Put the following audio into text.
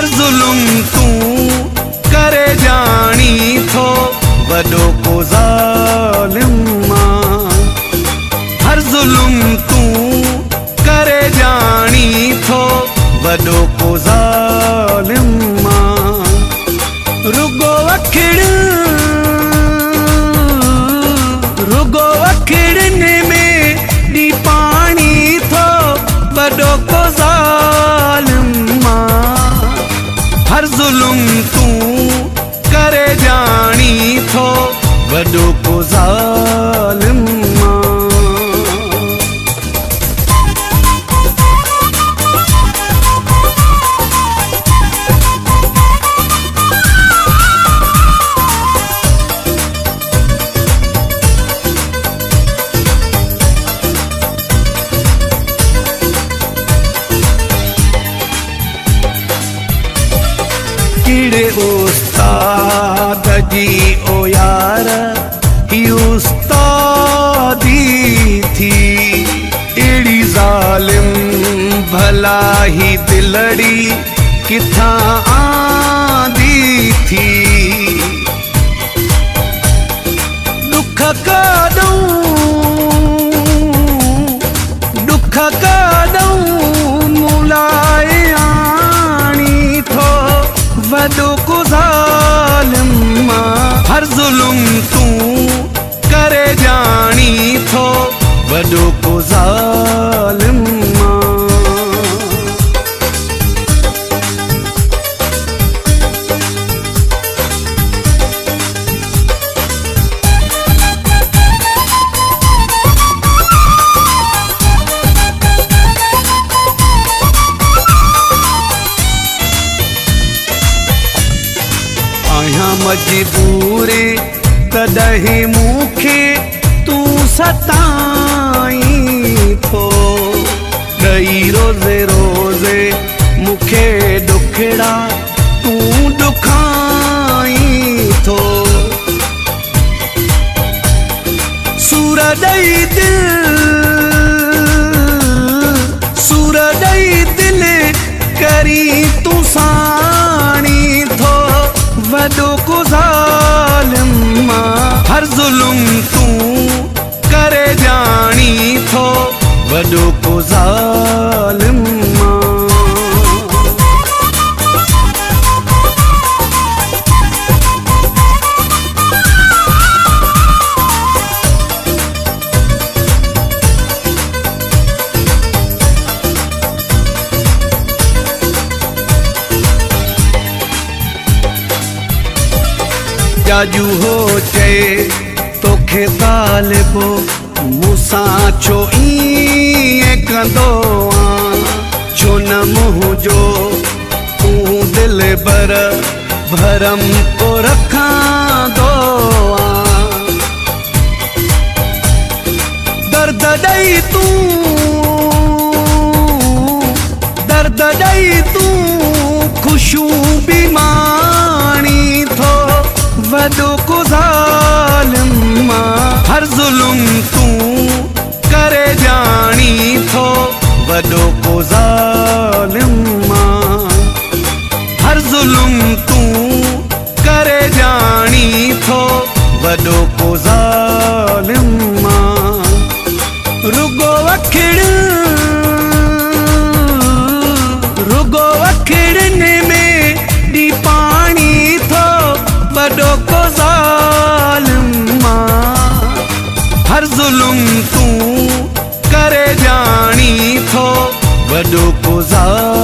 हर जुल्म तू करे जानी थो वडो को ज़ालिमा। हर जुल्म तू करे जानी थो वडो को ज़ालिमा। रुगो अखिड़ने में दी पानी थो वडो को ज़ालिमा। हर जुल्म तू करे जानी थो वडो को ज़ालिमा। किड़े उस्ताद जी ओ यार ही उस्तादी थी। एड़ी ज़ालिम भला ही दिलड़ी किथा आंदी थी। दुख कादऊं मुलाए आनी थो वडो को ज़ालिमा। हर जुल्म तू करे जानी थो वडो को ज़ालिमा। आहियां मजबूरे तॾहिं मूंखे तू सताई थो। ॾई रोज़े रोज़े मूंखे ॾुखड़ा तू ॾुखाई थो। सूर ॾई दिल करी तू साणी थो वडो को ज़ालिमा। हर जुल्म तू करे जानी थो वडो को ज़ालिमा। जाजू हो चए तोखे तालिबो मूंसां छो ईअं कंदो आ। छो न मुंहिंजो तूं दिल भरम को रखांदो आ। दर्द ॾई तूं ख़ुशू बि माणी थो वडो को ज़ालिमा। हर जुल्म तू करे जानी थो वडो को ज़ालिमा। हर जुल्म तू करे जानी थो वडो को ज़ालिमा। रुगो अखिड़ने में दी पानी थो वडो को ज़ालिमा। हर जुल्म तू करे जानी थो वडो को ज़ालिमा।